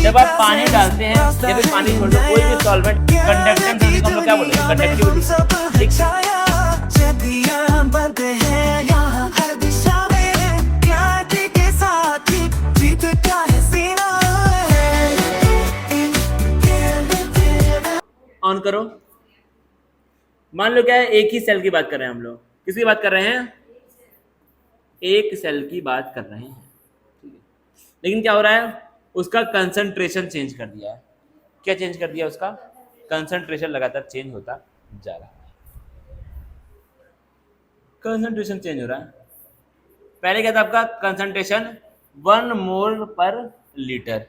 जब आप पानी डालते हैं या फिर पानी छोड़ दो कोई भी सॉल्वेंट कंडक्टेंस हम लोग क्या बोलेंगे कंडक्टिविटी। ऑन करो। मान लो क्या है एक ही सेल की बात कर रहे हैं हम लोग, किसकी बात कर रहे हैं? एक सेल की बात कर रहे हैं, ठीक है। लेकिन क्या हो रहा है उसका कंसंट्रेशन चेंज कर दिया है। क्या चेंज कर दिया? उसका कंसंट्रेशन लगातार चेंज होता जा रहा है, कंसंट्रेशन चेंज हो रहा है। पहले क्या था आपका कंसंट्रेशन 1 मोल पर लीटर,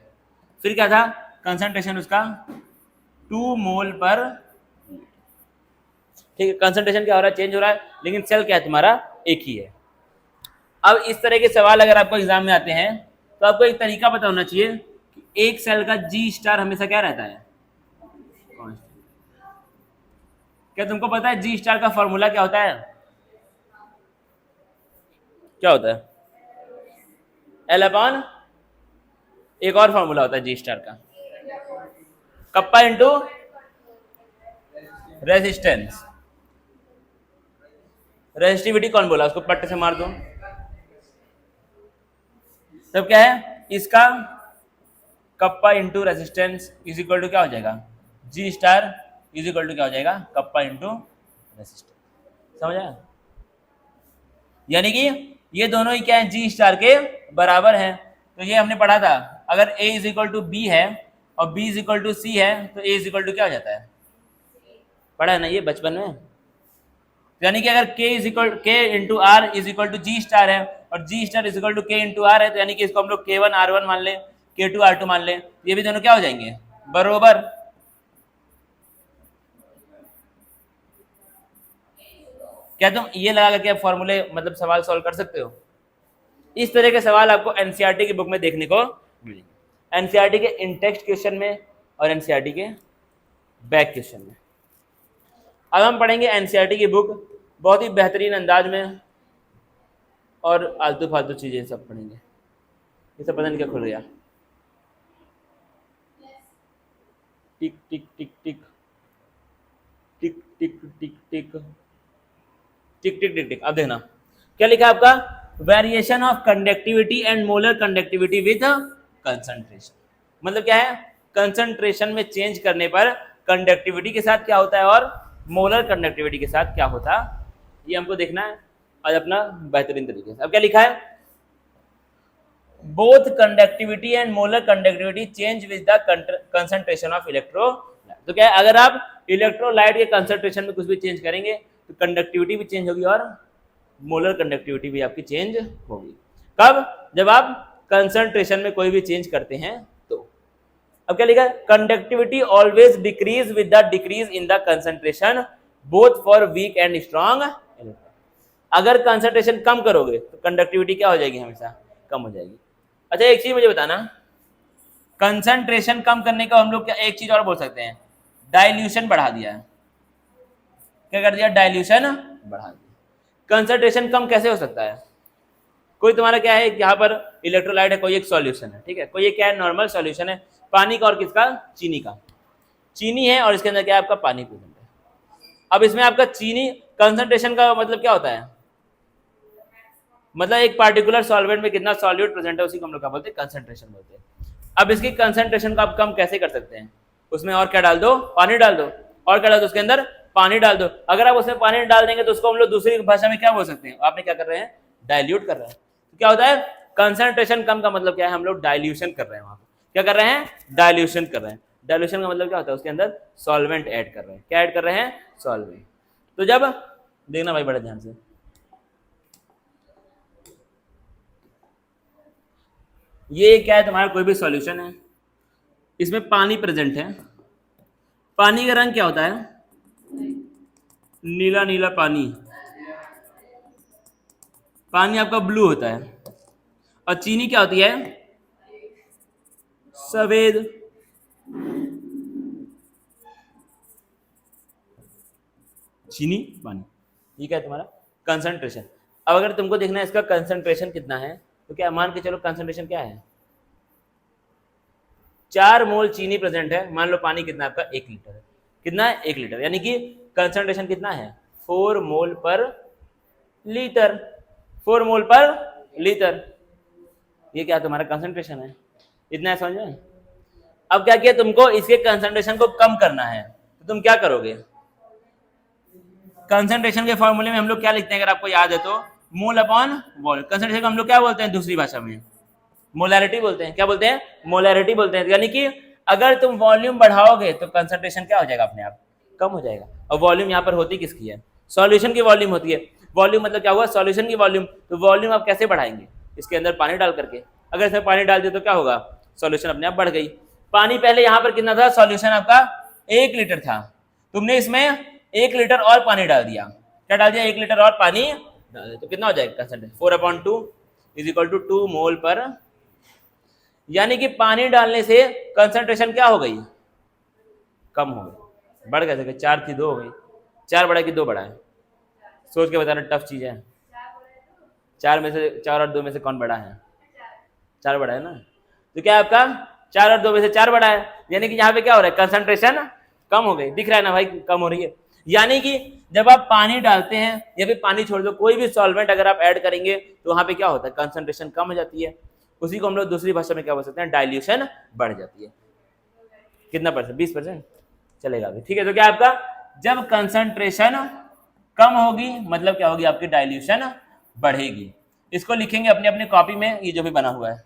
फिर क्या था कंसंट्रेशन उसका 2 मोल पर, ठीक है। कंसंट्रेशन क्या हो रहा है? चेंज हो रहा है, लेकिन सेल क्या है तुम्हारा? एक ही है। अब इस तरह के सवाल अगर आपको एग्जाम में आते हैं तो आपको एक तरीका पता होना चाहिए कि एक सेल का जी स्टार हमेशा क्या रहता है? क्या तुमको पता है जी स्टार का फॉर्मूला क्या होता है? क्या होता है? एल अपॉन एक और फॉर्मूला होता है जी स्टार का, कप्पा इंटू रेजिस्टेंस। रेजिस्टिविटी कौन बोला? उसको पट्टे से मार दो। तब क्या है इसका kappa into resistance is equal to क्या हो जाएगा? G star is equal to क्या हो जाएगा? Kappa into resistance. समझ आया? यानी कि ये दोनों ही क्या है? जी स्टार के बराबर हैं। तो ये हमने पढ़ा था अगर a is equal to B है और b is equal to C है तो a इज इक्वल टू क्या हो जाता है? पढ़ा है ना ये बचपन में। यानी कि अगर k is equal k into R is equal to G star है और G star is equal to k into R है, तो यानी कि इसको हम लोग k1 r1 मान लें, k2 r2 मान लें, ये भी दोनों क्या हो जाएंगे? बरोबर। क्या तुम ये लगा करके फॉर्मूले मतलब सवाल सॉल्व कर सकते हो? इस तरह के सवाल आपको एनसीईआरटी की बुक में देखने को मिलेंगे, एनसीईआरटी के इन टेक्स्ट क्वेश्चन में और एनसीईआरटी के बैक क्वेश्चन में। अब हम पढ़ेंगे एनसीईआरटी की बुक बहुत ही बेहतरीन अंदाज में, और आलतू फालतू चीजें सब पढ़ेंगे। ये सब पता नहीं क्या खुल गया, टिक टिक टिक टिक टिक टिक टिक टिक टिक टिक टिक टिक। अब देखना क्या लिखा है आपका? Variation of conductivity and molar conductivity with concentration. मतलब क्या है? कंसंट्रेशन में चेंज करने पर कंडक्टिविटी के साथ क्या होता है और मोलर कंडक्टिविटी के साथ क्या होता है, ये हमको देखना है आज अपना बेहतरीन तरीके से। अब क्या लिखा है? Both conductivity and molar conductivity change with the concentration of electrolyte. तो क्या है अगर आप इलेक्ट्रोलाइट के कंसंट्रेशन में कुछ भी चेंज करेंगे तो कंडक्टिविटी भी चेंज होगी और मोलर कंडक्टिविटी भी आपकी चेंज होगी। कब? जब आप कंसंट्रेशन में कोई भी चेंज करते हैं तो। अब क्या लिखा है? Conductivity always decreases with the decrease in the concentration both for weak and strong. अगर कंसंट्रेशन कम करोगे तो कंडक्टिविटी क्या हो जाएगी? हमेशा कम हो जाएगी। अच्छा एक चीज मुझे बताना, कंसंट्रेशन कम करने का हम लोग क्या एक चीज और बोल सकते हैं? डाइल्यूशन बढ़ा दिया है। क्या कर दिया? डाइल्यूशन बढ़ा दिया। कंसंट्रेशन कम कैसे हो सकता है? कोई तुम्हारा क्या है यहाँ पर इलेक्ट्रोलाइट है, कोई एक सॉल्यूशन है, ठीक है, कोई ये क्या है? नॉर्मल सॉल्यूशन है पानी का और किसका? चीनी का। चीनी है और इसके अंदर क्या है? आपका पानी प्रेजेंट है। अब इसमें आपका चीनी कंसंट्रेशन का मतलब क्या होता है? मतलब एक पार्टिकुलर सॉल्वेंट में कितना सॉल्यूट प्रेजेंट है उसी को हम लोग क्या बोलते हैं? कंसंट्रेशन बोलते हैं। अब इसकी कंसंट्रेशन को आप कम कैसे कर सकते हैं? उसमें और क्या डाल दो? पानी डाल दो। और क्या डाल दो? उसके अंदर पानी डाल दो। अगर आप उसमें पानी डाल देंगे तो उसको हम लोग दूसरी भाषा में क्या बोल सकते हैं? आपने क्या कर रहे हैं? डाइल्यूट कर रहे हैं। तो क्या होता है? कंसंट्रेशन कम का मतलब क्या है? हम लोग डाइल्यूशन कर रहे हैं। वहां पर क्या कर रहे हैं? डाइल्यूशन कर रहे हैं। डाइल्यूशन का मतलब क्या होता है? उसके अंदर सॉल्वेंट ऐड कर रहे हैं। क्या ऐड कर रहे हैं? सॉल्वेंट। तो जब देखना भाई बड़े ध्यान से, ये क्या है? तुम्हारा कोई भी सॉल्यूशन है, इसमें पानी प्रेजेंट है। पानी का रंग क्या होता है? नीला नीला पानी। पानी आपका ब्लू होता है। और चीनी क्या होती है? सफेद। चीनी पानी, ठीक है तुम्हारा कंसंट्रेशन। अब अगर तुमको देखना है इसका कंसंट्रेशन कितना है तो क्या मान के चलो कंसंट्रेशन क्या है? 4 मोल चीनी प्रेजेंट है, मान लो पानी कितना आपका 1 लीटर है, कितना है 1 लीटर, यानी कि कंसंट्रेशन कितना है 4 मोल पर लीटर, 4 मोल पर लीटर, ये क्या तुम्हारा कंसंट्रेशन है, इतना है, समझ में। अब क्या किया, तुमको इसके कंसंट्रेशन को कम करना है, तो तुम क्या करोगे, कंसंट्रेशन के फॉर्मूले में हम लोग क्या लिखते हैं अगर आपको याद है तो, मोल अपॉन वॉल्यूम। कंसंट्रेशन को हम लोग क्या बोलते हैं दूसरी भाषा में, मोलैरिटी बोलते हैं, क्या बोलते हैं, मोलैरिटी बोलते हैं। यानी कि अगर तुम वॉल्यूम बढ़ाओगे तो कंसंट्रेशन क्या हो जाएगा, अपने आप कम हो जाएगा। और वॉल्यूम यहाँ पर होती किसकी है, सॉल्यूशन की वॉल्यूम होती है। वॉल्यूम मतलब क्या हुआ, सॉल्यूशन की वॉल्यूम। तो वॉल्यूम आप कैसे बढ़ाएंगे, इसके अंदर पानी डाल करके, अगर इसमें पानी डाल दिया तो क्या होगा, सॉल्यूशन अपने आप बढ़ गई। पानी पहले यहाँ पर कितना था, सॉल्यूशन आपका 1 लीटर था, तुमने इसमें 1 लीटर और पानी डाल दिया, क्या डाल दिया, 1 लीटर और पानी डाल दिया, तो कितना हो जाएगा कंसंट्रेशन, 4/2 इज इक्वल टू 2 मोल पर, यानी कि पानी डालने से कंसंट्रेशन क्या हो गई, कम हो गई, बढ़ गए, 4 थी 2 हो गई, 4 बढ़ा कि 2 बढ़ा है, सोच के बताना, टफ चीज है। 4 में से 4 और 2 में से कौन बड़ा है, 4 बड़ा है ना, तो क्या आपका 4 और 2 में से 4 बड़ा है, यानी कि यहाँ पे क्या हो रहा है, कंसंट्रेशन कम हो गई, दिख रहा है ना भाई, कम हो रही है। यानी कि जब आप पानी डालते हैं या फिर पानी छोड़ दो, कोई भी सॉल्वेंट अगर आप ऐड करेंगे तो वहां पे क्या होता है, कंसंट्रेशन कम हो जाती है, उसी को हम लोग दूसरी भाषा में क्या बोल सकते हैं, डाइल्यूशन बढ़ जाती है। कितना परसेंट, 20% चलेगा अभी, ठीक है। तो क्या आपका जब कंसंट्रेशन कम होगी मतलब क्या होगी, आपकी डाइल्यूशन बढ़ेगी। इसको लिखेंगे अपने अपने कॉपी में, ये जो भी बना हुआ है।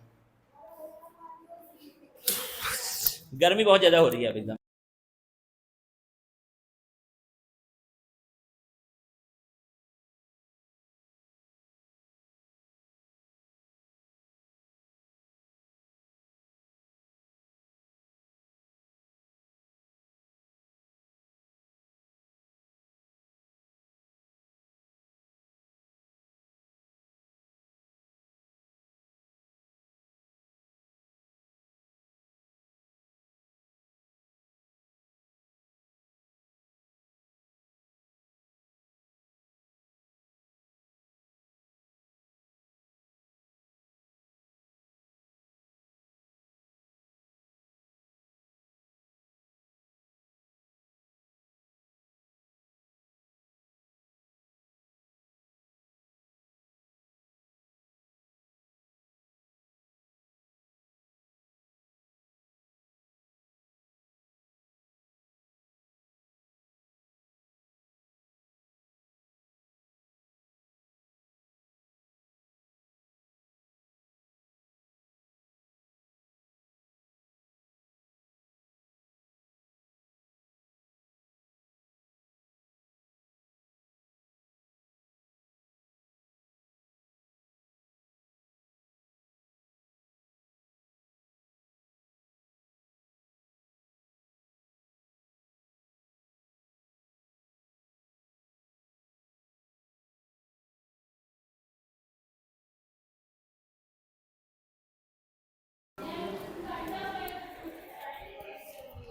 गर्मी बहुत ज्यादा हो रही है अब एकदम।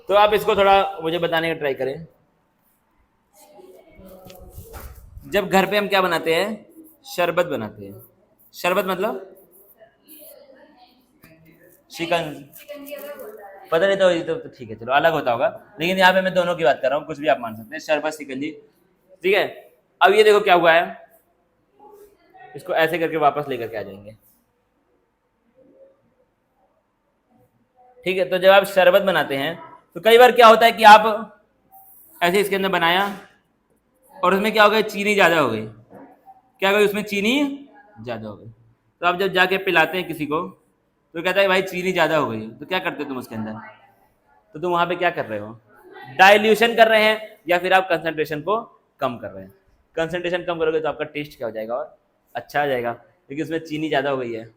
तो आप इसको थोड़ा मुझे बताने का ट्राई करें। जब घर पे हम क्या बनाते हैं, शरबत बनाते हैं, शरबत मतलब शिकंजी, पता नहीं तो ये तो ठीक है, चलो अलग होता होगा, लेकिन यहाँ पे मैं दोनों की बात कर रहा हूँ, कुछ भी आप मान सकते हैं, शरबत शिकंजी, ठीक है। अब ये देखो क्या हुआ है, इसको ऐसे करके वापस लेकर के आ जाएंगे, ठीक है। तो जब आप शरबत बनाते हैं तो कई बार क्या होता है कि आप ऐसे इसके अंदर बनाया और उसमें क्या हो गया, चीनी ज्यादा हो गई, क्या हो गई उसमें चीनी ज्यादा हो गई, तो आप जब जाके पिलाते हैं किसी को तो कहता है भाई चीनी ज्यादा हो गई, तो क्या करते हो तुम उसके अंदर, तो तुम वहां पे क्या कर रहे हो, डाइल्यूशन कर रहे हैं या फिर आप कंसंट्रेशन को कम कर रहे हैं। कंसंट्रेशन कम करोगे तो आपका टेस्ट क्या हो जाएगा, और अच्छा आ जाएगा, क्योंकि उसमें चीनी ज्यादा हो गई है।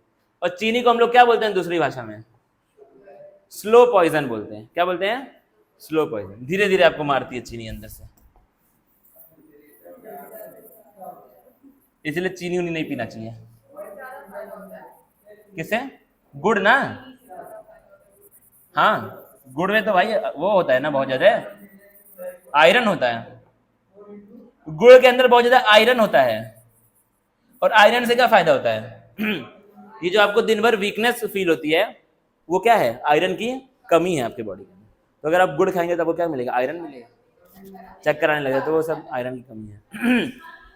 और चीनी को हम लोग क्या बोलते हैं दूसरी भाषा में, स्लो पॉइजन बोलते हैं, क्या बोलते हैं, स्लो पॉइजन, धीरे धीरे आपको मारती है चीनी अंदर से, इसलिए चीनी उनी नहीं पीना चाहिए। किसे, गुड़ ना, हाँ गुड़ में तो भाई वो होता है ना बहुत ज्यादा आयरन होता है, गुड़ के अंदर बहुत ज्यादा आयरन होता है, और आयरन से क्या फायदा होता है ये जो आपको दिन भर वीकनेस फील होती है वो क्या है, आयरन की कमी है आपके बॉडी में। तो अगर आप गुड़ खाएंगे तो आपको क्या मिलेगा, आयरन मिलेगा, चक्कर आने लगे तो वो सब आयरन की कमी है।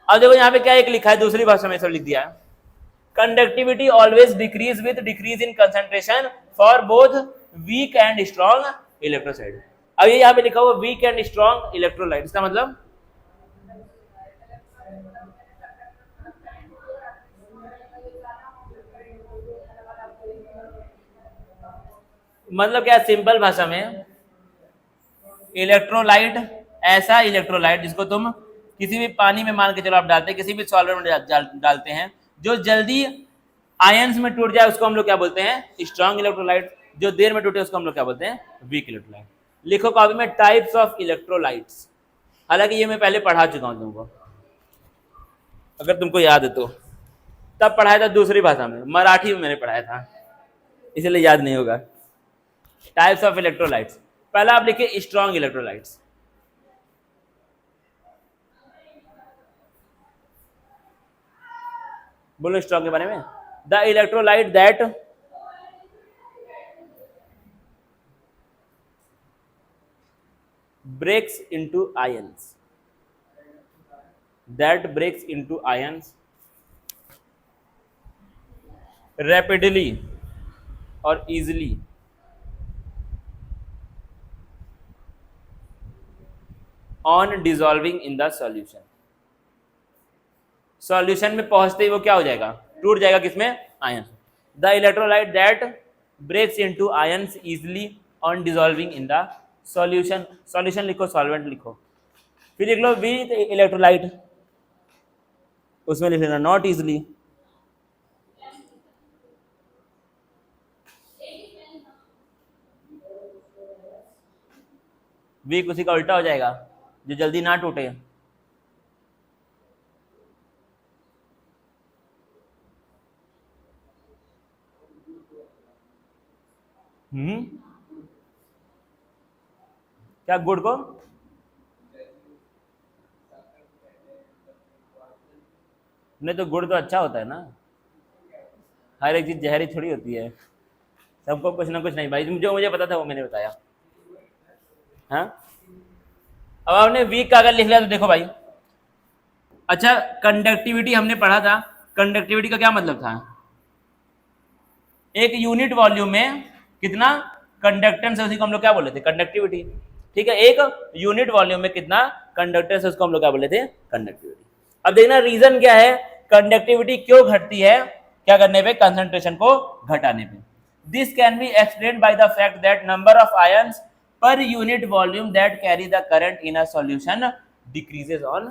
अब देखो यहाँ पे क्या एक लिखा है, दूसरी भाषा में सब लिख दिया है, conductivity always decreases with decrease in concentration for both weak and strong electrolyte. अब ये यहाँ पे लिखा हुआ वीक एंड स्ट्रॉन्ग इलेक्ट्रोलाइट, इसका मतलब क्या, सिंपल भाषा में इलेक्ट्रोलाइट ऐसा इलेक्ट्रोलाइट जिसको तुम किसी भी पानी में मान के चलो आप डालते हैं, किसी भी सॉल्वेंट में डालते हैं, जो जल्दी आयंस में टूट जाए उसको हम लोग क्या बोलते हैं, स्ट्रॉन्ग इलेक्ट्रोलाइट। जो देर में टूटे उसको हम लोग क्या बोलते हैं, वीक इलेक्ट्रोलाइट। लिखो कॉपी में टाइप्स ऑफ इलेक्ट्रोलाइट्स। हालांकि ये मैं पहले पढ़ा चुका हूं तुमको, अगर तुमको याद है तो, तब पढ़ाया था दूसरी भाषा में, मराठी में मैंने पढ़ाया था, इसलिए याद नहीं होगा। टाइप्स ऑफ इलेक्ट्रोलाइट्स, पहला आप लिखिए स्ट्रॉन्ग इलेक्ट्रोलाइट्स। बोलो स्ट्रॉन्ग के बारे में, the electrolyte that breaks into ions, that breaks into ions rapidly or easily on dissolving in the solution। Solution में पहुंचते ही वो क्या हो जाएगा, टूट जाएगा, किसमें, ion. The electrolyte that breaks into ions easily on dissolving in the solution. Solution लिखो, सॉल्वेंट लिखो, फिर लिख लो विद इलेक्ट्रोलाइट, उसमें लिख लेना नॉट इजिली। वीक उसी का उल्टा हो जाएगा, जो जल्दी ना टूटे। क्या गुड़ को, नहीं तो गुड़ तो अच्छा होता है ना, हर एक चीज जहरी थोड़ी होती है, सबको कुछ ना कुछ। नहीं भाई, जो मुझे पता था वो मैंने बताया। हाँ, अब आपने वीक का अगर लिख लिया तो देखो भाई, अच्छा कंडक्टिविटी हमने पढ़ा था, कंडक्टिविटी का क्या मतलब था, एक यूनिट वॉल्यूम में कितना कंडक्टेंस है उसी को हम लोग क्या बोले थे, कंडक्टिविटी। ठीक है, एक यूनिट वॉल्यूम में कितना कंडक्टेंस है उसको हम लोग क्या बोले थे, कंडक्टिविटी। अब देखना रीजन क्या है, कंडक्टिविटी क्यों घटती है, क्या करने पे, कंसंट्रेशन को घटाने पे। This can be explained by the fact that number of ions per unit volume that carry the current in a solution decreases on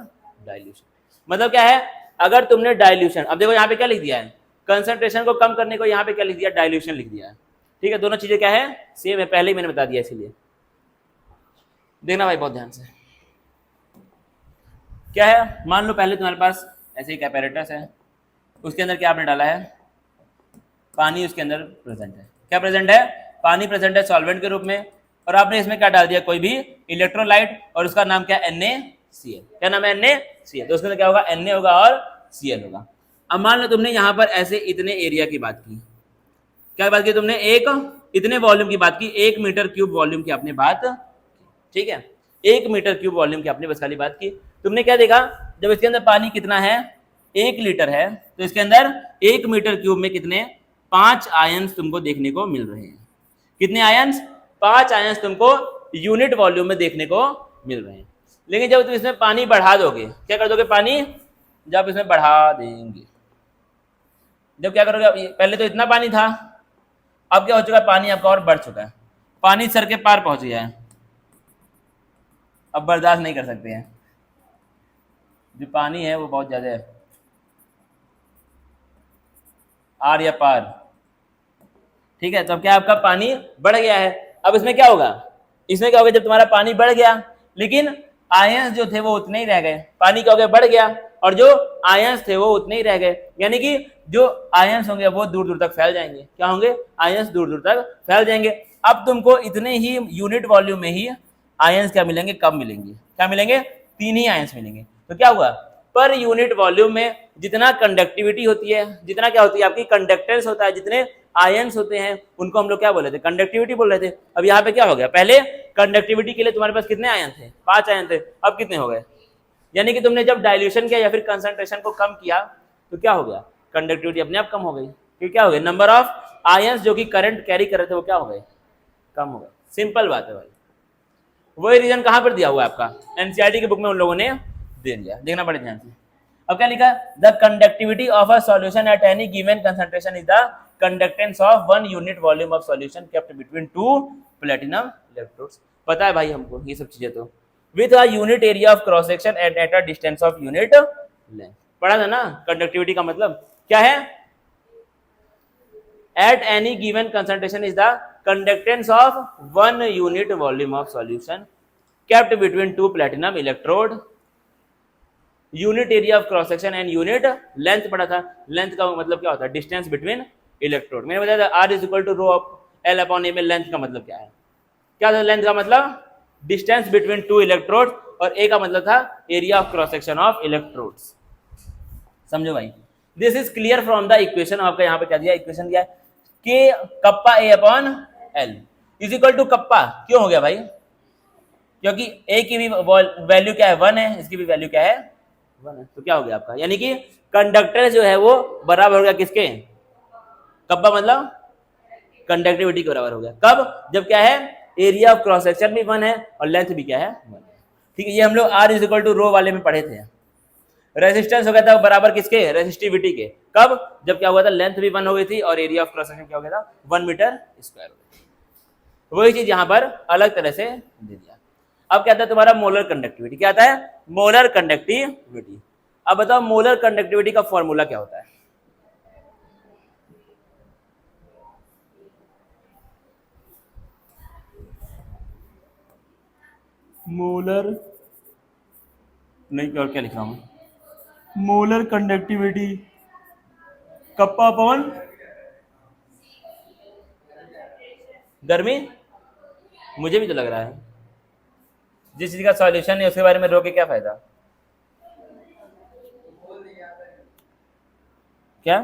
dilution. मतलब क्या है, अगर तुमने डाइल्यूशन, अब देखो यहाँ पे क्या लिख दिया है, कंसंट्रेशन को कम करने को यहाँ पे क्या लिख दिया, डाइल्यूशन लिख दिया है। ठीक है, दोनों चीजें क्या है, सेम है, पहले ही मैंने बता दिया, इसीलिए देखना भाई बहुत ध्यान से। क्या है, मान लो पहले तुम्हारे पास ऐसे एक apparatus है, उसके अंदर क्या आपने डाला है, पानी उसके अंदर प्रेजेंट है। क्या प्रेजेंट है, पानी प्रेजेंट है सॉल्वेंट के रूप में, और आपने इसमें क्या डाल दिया, कोई भी इलेक्ट्रोलाइट, और उसका नाम क्या, NaCl। क्या नाम है, NaCl। तो उसके अंदर क्या होगा, Na होगा और Cl होगा। अब मान लो तुमने यहाँ पर ऐसे इतने एरिया की बात की, क्या बात की तुमने, एक इतने वॉल्यूम की बात की, 1 मीटर क्यूब वॉल्यूम की आपने बात, ठीक है, 1 मीटर क्यूब वॉल्यूम की आपने बस खाली बात की। तुमने क्या देखा, जब इसके अंदर पानी कितना है, 1 लीटर है, तो इसके अंदर 1 मीटर क्यूब में कितने, 5 आयंस तुमको देखने को मिल रहे हैं। कितने आयंस, 5 आयंस तुमको यूनिट वॉल्यूम में देखने को मिल रहे हैं। लेकिन जब तुम इसमें पानी बढ़ा दोगे, क्या कर दोगे, पानी जब इसमें बढ़ा देंगे, जब क्या करोगे, पहले तो इतना पानी था, अब क्या हो चुका है, पानी आपका और बढ़ चुका है, पानी सर के पार पहुंच गया है, अब बर्दाश्त नहीं कर सकते हैं, जो पानी है वो बहुत ज्यादा है, आर या पार। ठीक है, तो अब क्या आपका पानी बढ़ गया है। अब इसमें क्या होगा, इसमें क्या होगा, जब तुम्हारा पानी बढ़ गया लेकिन आयंस जो थे वो उतने ही रह गए, पानी क्या हो गया, बढ़ गया, और जो आयंस थे वो उतने ही रह गए, यानी कि जो आयंस होंगे वो दूर दूर तक फैल जाएंगे। क्या होंगे, आयंस दूर दूर तक फैल जाएंगे। अब तुमको इतने ही यूनिट वॉल्यूम में ही आयंस क्या मिलेंगे, कम मिलेंगे। क्या मिलेंगे, 3 ही आयंस मिलेंगे। तो क्या हुआ, पर यूनिट वॉल्यूम में जितना कंडक्टिविटी होती है, जितना क्या होती है आपकी कंडक्टेंस होता है, जितने आयंस होते हैं उनको हम लोग क्या बोल रहे थे, कंडक्टिविटी बोल रहे थे। अब यहाँ पे क्या हो गया, पहले कंडक्टिविटी के लिए तुम्हारे पास कितने आयन थे, 5 आयन थे, अब कितने हो गए, यानी कि तुमने जब डाइल्यूशन किया या फिर कंसंट्रेशन को कम किया तो क्या हो गया, कंडक्टिविटी अपने आप कम हो गई, फिर क्या हो गया, नंबर ऑफ आयंस जो कि करंट कैरी कर रहे थे वो क्या हो गए, कम हो गए। सिंपल बात है भाई, वही रीजन कहां पर दिया हुआ है आपका, एनसीईआरटी की बुक में उन लोगों ने दे दिया, देखना पड़े ध्यान से। अब क्या लिखा, the conductivity of a solution at any given concentration is the conductance of 1 unit volume of solution kept between 2 platinum electrodes. पता है भाई हमको ये सब चीजें, तो with a unit area of cross section at a distance of unit length, पढ़ा था ना। कंडक्टिविटी का मतलब क्या है, at any given concentration is the conductance of 1 unit volume of solution kept between 2 platinum electrode, unit area of cross section and unit length पढ़ा था। length का मतलब क्या होता है, distance between electrode। मैंने बताया था r is equal to rho l upon a में length का मतलब क्या है, क्या था लेंथ का मतलब, distance between 2 electrodes, और a का मतलब था area of cross section of electrodes। समझो भाई, this is clear from the equation. आपका यहाँ पे क्या दिया, इक्वेशन दिया है कि kappa A upon L is equal to kappa, क्यों हो गया भाई, क्योंकि ए की भी वैल्यू क्या है 1 है, इसकी भी वैल्यू क्या है 1 है, तो क्या हो गया आपका, यानी कि कंडक्टर जो है वो बराबर हो गया किसके, कप्पा मतलब कंडक्टिविटी के बराबर हो गया। कब, जब क्या है एरिया ऑफ क्रॉस सेक्शन भी 1 है और लेंथ भी क्या है 1 है। ठीक है, ये हम लोग आर इज इक्वल टू रो वाले में पढ़े थे। रेजिस्टेंस हो गया था बराबर किसके, रेजिस्टिविटी के, कब, जब क्या हुआ था लेंथ भी 1 हो गई थी और एरिया ऑफ क्रॉस सेक्शन क्या हो गया था 1 मीटर स्क्वायर हो गया। वही चीज यहां पर अलग तरह से दे दिया। अब क्या आता है तुम्हारा मोलर कंडक्टिविटी, क्या आता है मोलर कंडक्टिविटी। अब बताओ मोलर कंडक्टिविटी का फॉर्मूला क्या होता है, मोलर नहीं, और क्या लिख रहा हूं, मोलर कंडक्टिविटी कप्पा अपॉन गर्मी। मुझे भी तो लग रहा है जिस चीज का सॉल्यूशन है उसके बारे में रो के क्या फायदा, क्या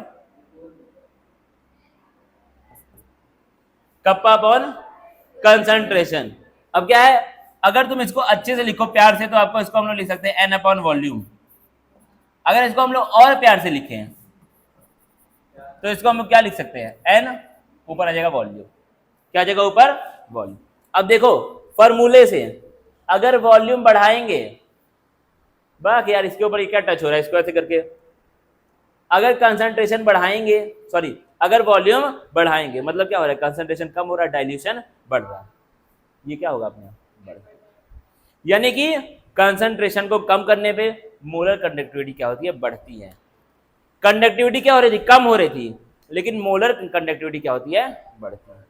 कप्पा अपॉन कंसंट्रेशन। अब क्या है, अगर तुम इसको अच्छे से लिखो प्यार से तो आपको इसको हम लोग लिख सकते हैं एन अपॉन वॉल्यूम। अगर इसको हम लोग और प्यार से लिखें तो इसको हम लोग क्या लिख सकते हैं, एन ऊपर आ जाएगा वॉल्यूम, क्या आ जाएगा ऊपर वॉल्यूम। अब देखो फॉर्मूले से अगर वॉल्यूम बढ़ाएंगे, बाकी यार इसके ऊपर क्या टच हो रहा है, इसको ऐसे करके अगर कंसंट्रेशन बढ़ाएंगे, सॉरी अगर वॉल्यूम बढ़ाएंगे मतलब क्या हो रहा है, कंसंट्रेशन कम हो रहा है, डाइल्यूशन बढ़ रहा है, ये क्या होगा अपने बढ़, यानी कि कंसंट्रेशन को कम करने पे मोलर कंडक्टिविटी क्या होती है, बढ़ती है। कंडक्टिविटी क्या हो रही थी, कम हो रही थी, लेकिन मोलर कंडक्टिविटी क्या होती है, बढ़ती है।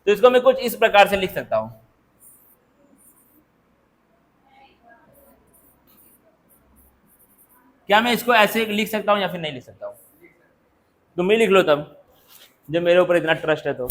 तो इसको मैं कुछ इस प्रकार से लिख सकता हूं, क्या मैं इसको ऐसे लिख सकता हूं या फिर नहीं लिख सकता हूं, तुम भी लिख लो तब, जब मेरे ऊपर इतना ट्रस्ट है तो।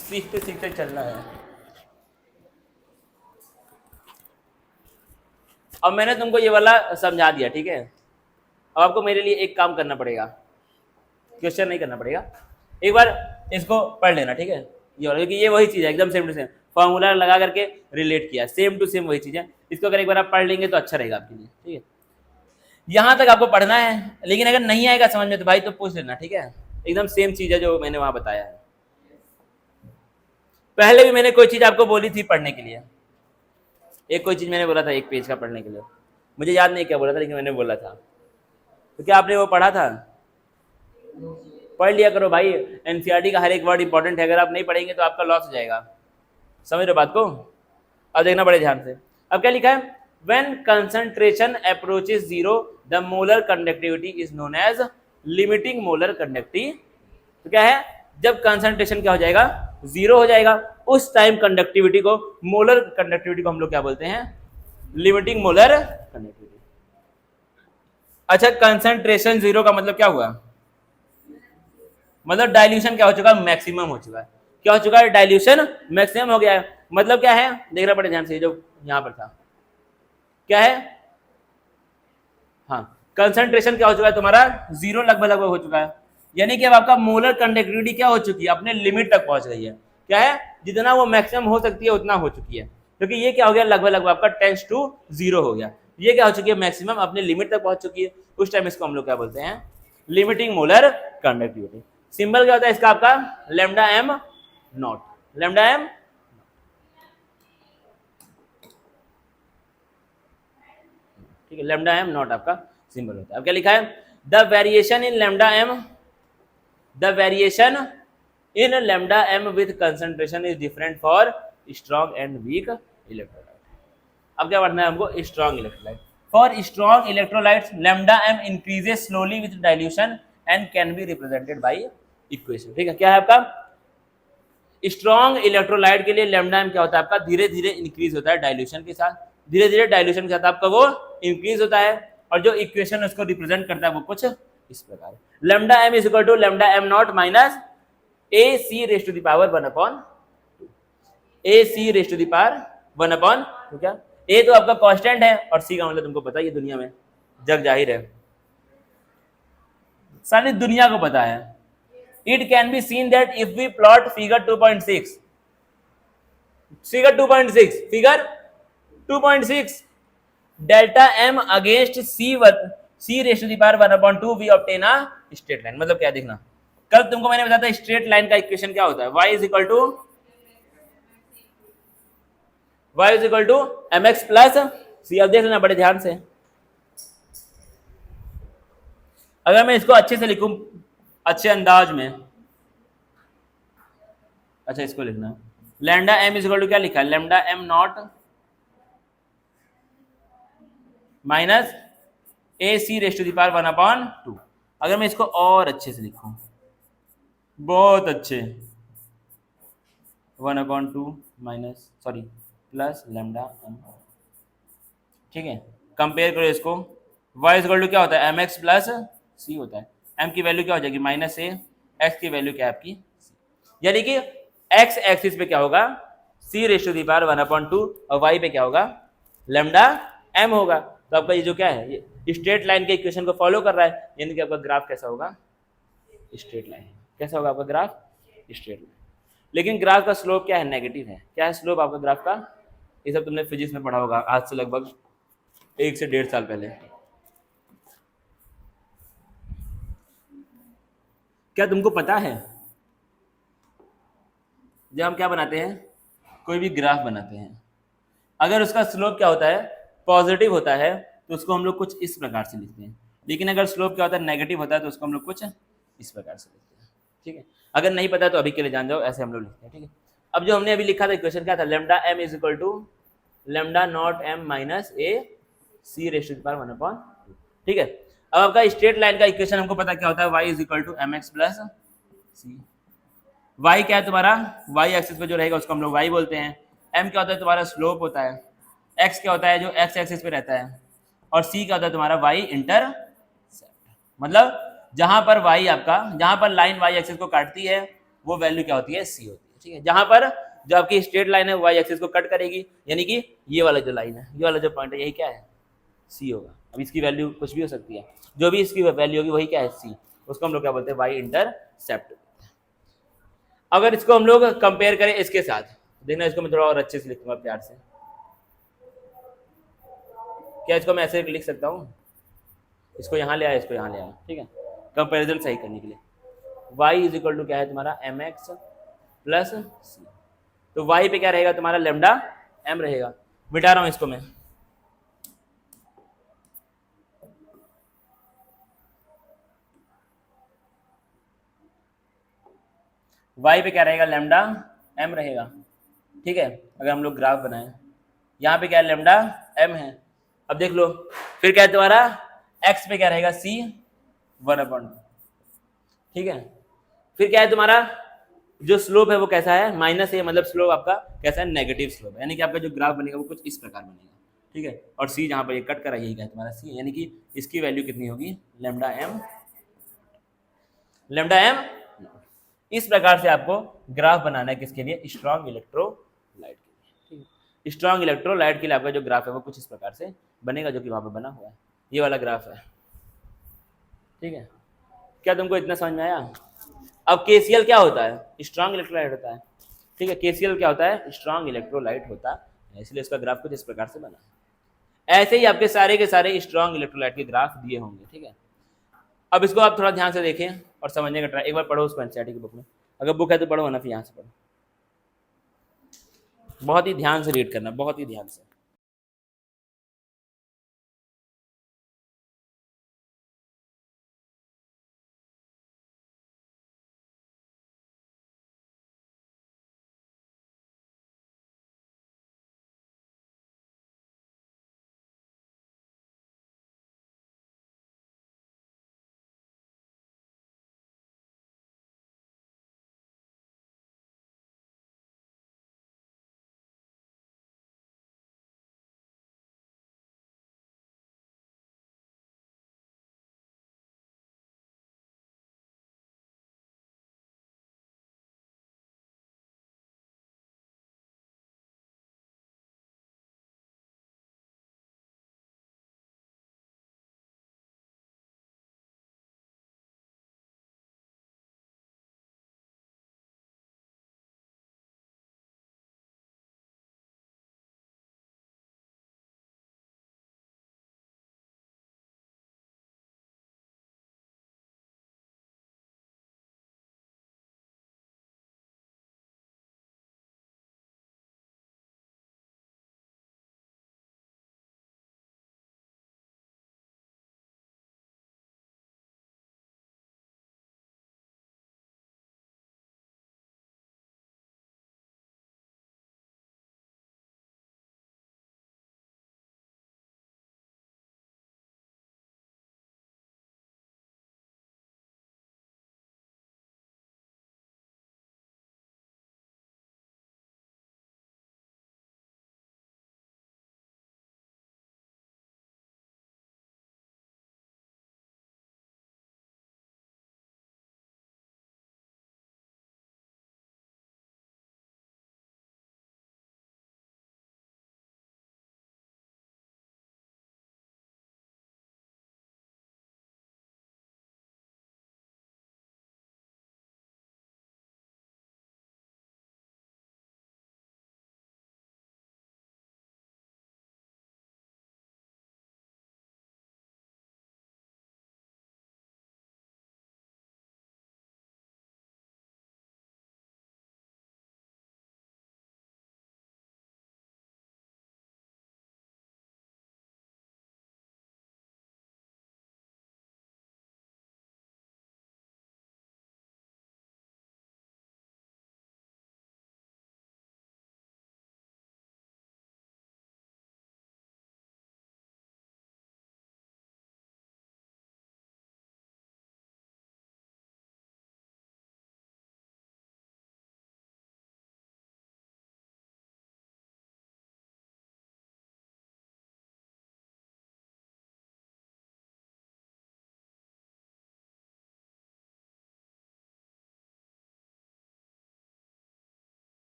सीखते सीखते चलना है। अब मैंने तुमको ये वाला समझा दिया, ठीक है। अब आपको मेरे लिए एक काम करना पड़ेगा, क्वेश्चन नहीं करना पड़ेगा, एक बार इसको पढ़ लेना, ठीक है। ये वाला, क्योंकि ये वही चीज़ है एकदम सेम टू सेम, फॉर्मूला लगा करके रिलेट किया, सेम टू सेम वही चीज़ है। इसको अगर एक बार आप पढ़ लेंगे तो अच्छा रहेगा आपके लिए, ठीक है। यहाँ तक आपको पढ़ना है, लेकिन अगर नहीं आएगा समझ में तो भाई तो पूछ लेना, ठीक है। एकदम सेम चीज़ है जो मैंने वहाँ बताया है। पहले भी मैंने कोई चीज़ आपको बोली थी पढ़ने के लिए, एक कोई चीज़ मैंने बोला था 1 पेज का पढ़ने के लिए, मुझे याद नहीं क्या बोला था, लेकिन मैंने बोला था। तो क्या आपने वो पढ़ा था? पढ़ लिया करो भाई, एनसीईआरटी का हर एक वर्ड इंपॉर्टेंट है, अगर आप नहीं पढ़ेंगे तो आपका लॉस हो जाएगा। समझ रहे हो बात को? अब देखना बड़े ध्यान से। अब क्या लिखा है? When concentration approaches zero, the molar conductivity is known as limiting molar conductivity। तो क्या है? जब कंसंट्रेशन क्या हो जाएगा? जीरो हो जाएगा, उस टाइम कंडक्टिविटी को, मोलर कंडक्टिविटी को हम लोग क्या बोलते हैं? Limiting molar conductivity. अच्छा, कंसंट्रेशन जीरो का मतलब क्या हुआ? मतलब डाइल्यूशन क्या हो चुका है? मैक्सिमम हो चुका है। क्या हो चुका है? डाइल्यूशन मैक्सिमम हो गया है। मतलब क्या है? देखना पड़े ध्यान से, जो यहां पर था क्या है? हाँ, कंसंट्रेशन क्या हो चुका है तुम्हारा? जीरो लगभग हो चुका है, यानी कि अब आपका मोलर कंडक्टिविटी क्या हो चुकी है? अपने लिमिट तक पहुंच गई है। क्या है? जितना वो मैक्सिमम हो सकती है उतना हो चुकी है, क्योंकि ये क्या हो गया? लगभग आपका टेंड्स टू जीरो हो गया। ये क्या हो चुकी है? मैक्सिमम अपने लिमिट तक पहुंच चुकी है। उस टाइम इसको हम लोग क्या बोलते हैं? Limiting molar conductivity. सिंबल क्या होता है इसका? आपका lambda M not, lambda M, ठीक है, लैम्डा एम नॉट आपका सिंबल होता है। अब क्या लिखा है? The variation in lambda M, the variation in lambda M with concentration is different for strong and weak electrolyte. अब क्या पढ़ना है हमको? Strong electrolyte. For strong electrolytes lambda M increases slowly with dilution and can be represented by equation. ठीक है, क्या है आपका? स्ट्रॉन्ग इलेक्ट्रोलाइट के लिए लैम्डा एम क्या होता है आपका? धीरे धीरे इंक्रीज होता है डाइल्यूशन के साथ, धीरे धीरे डाइल्यूशन के साथ आपका वो इंक्रीज होता है, और जो इक्वेशन उसको रिप्रेजेंट करता है वो कुछ इस प्रकार है। Lambda M is equal to lambda M not minus A C raise to the power 1/2, A C raise to the power 1/2। क्या? ए तो आपका कांस्टेंट है, और सी का मतलब तुमको पता ही है, दुनिया में जग जाहिर है, सारी दुनिया को पता है। It can be seen that if we plot figure 2.6, figure 2.6, figure 2.6, delta m against c raised to the power 1/2, we obtain a straight line। मतलब क्या? देखना, कल तुमको मैंने बताया था स्ट्रेट लाइन का इक्वेशन क्या होता है? y is equal to mx plus c। अब देख लेना बड़े ध्यान से, अगर मैं इसको अच्छे से लिखूं, अच्छे अंदाज में, अच्छा इसको लिखना, lambda M is equal to क्या लिखा है? Lambda M not minus A C raise to the power 1/2। अगर मैं इसको और अच्छे से लिखूं, बहुत अच्छे, 1/2 minus sorry plus lambda M, ठीक है। कंपेयर करो इसको, y इज इक्वल टू क्या होता है? एम एक्स प्लस सी होता है। m की वैल्यू क्या हो जाएगी? माइनस ए, एक्स की वैल्यू क्या है आपकी? यानी कि x एक्सिस पे क्या होगा? c raise to the power 1/2, और y पे क्या होगा? लैम्डा m होगा। तो आपका ये जो क्या है, ये स्ट्रेट लाइन के इक्वेशन को फॉलो कर रहा है, यानी कि आपका ग्राफ कैसा होगा? Straight line. कैसा होगा आपका ग्राफ? Straight line. लेकिन ग्राफ का स्लोप क्या है? नेगेटिव है। क्या है स्लोप आपका ग्राफ का? ये सब तुमने फिजिक्स में पढ़ा होगा आज से लगभग 1 से 1.5 साल पहले। क्या तुमको पता है, जब हम क्या बनाते हैं, कोई भी ग्राफ बनाते हैं, अगर उसका स्लोप क्या होता है? पॉजिटिव होता है, तो उसको हम लोग कुछ इस प्रकार से लिखते हैं। लेकिन अगर स्लोप क्या होता है? नेगेटिव होता है, तो उसको हम लोग कुछ इस प्रकार से लिखते हैं। ठीक है, अगर नहीं पता तो अभी के लिए जान जाओ, ऐसे हम लोग लिखते हैं। ठीक है, अब जो हमने अभी लिखा था इक्वेशन क्या था? Lambda M is equal to lambda not M minus A C raise to the power 1/2। ठीक है, अब आपका स्ट्रेट लाइन का इक्वेशन हमको पता क्या होता है? y is equal to M X plus C. y क्या है तुम्हारा? y एक्सिस पे जो रहेगा उसको हम लोग y बोलते हैं। m क्या होता है? तुम्हारा स्लोप होता है। x क्या होता है? जो x एक्सिस पे रहता है। और c क्या होता है? तुम्हारा y इंटरसेप्ट। मतलब जहां पर y आपका, जहां पर लाइन y एक्सिस को काटती है वो वैल्यू क्या होती है? c होती है। ठीक है, जहां पर जो आपकी स्ट्रेट लाइन है y एक्सिस को कट करेगी, यानी कि ये वाला जो लाइन है, ये वाला जो पॉइंट है, यही क्या है? c होगा। अब इसकी वैल्यू कुछ भी हो सकती है, जो भी इसकी वैल्यू होगी वही क्या है? c। उसको हम लोग क्या बोलते हैं? y intercept. अगर इसको हम लोग कंपेयर करें इसके साथ, देखना इसको मैं थोड़ा और अच्छे से लिखूंगा प्यार से। क्या इसको मैं ऐसे लिख सकता हूँ, इसको यहाँ ले आया, इसको यहाँ ले आया, ठीक है, कंपेरिजन सही करने के लिए। y इज इक्वल टू क्या है तुम्हारा mx प्लस सी, तो y पे क्या रहेगा तुम्हारा लेमडा m रहेगा। मिटा रहा हूँ इसको मैं, y पे क्या रहेगा लेमडा m रहेगा, ठीक है। अगर हम लोग ग्राफ बनाए, यहाँ पे क्या है लेमडा m है। अब देख लो फिर क्या है तुम्हारा x पे क्या रहेगा c 1/2, ठीक है। फिर क्या है तुम्हारा जो स्लोप है वो कैसा है माइनस है, मतलब स्लोप आपका कैसा है नेगेटिव स्लोप है, यानी कि आपका जो ग्राफ बनेगा वो कुछ इस प्रकार बनेगा, ठीक है। और c जहाँ पर ये कट कर यही है तुम्हारा c, यानी कि इसकी वैल्यू कितनी होगी लेमडा m। इस प्रकार से आपको ग्राफ बनाना है किसके लिए, स्ट्रॉन्ग इलेक्ट्रोलाइट के लिए, ठीक है। स्ट्रॉन्ग इलेक्ट्रोलाइट के लिए आपका जो ग्राफ है वो कुछ इस प्रकार से बनेगा, जो कि वहां पर बना हुआ है, ये वाला ग्राफ है, ठीक है। क्या तुमको इतना समझ में आया? अब KCl क्या होता है, स्ट्रॉन्ग इलेक्ट्रोलाइट होता है, ठीक है। KCl क्या होता है, स्ट्रॉन्ग इलेक्ट्रोलाइट होता है, इसलिए इसका ग्राफ कुछ इस प्रकार से बना है। ऐसे ही आपके सारे के सारे स्ट्रॉन्ग इलेक्ट्रोलाइट के ग्राफ दिए होंगे, ठीक है। अब इसको आप थोड़ा ध्यान से देखें और समझने का ट्राई, एक बार पढ़ो उसको एनसीईआरटी की बुक में, अगर बुक है तो पढ़ो, ना फिर यहाँ से पढ़ो, बहुत ही ध्यान से रीड करना, बहुत ही ध्यान से।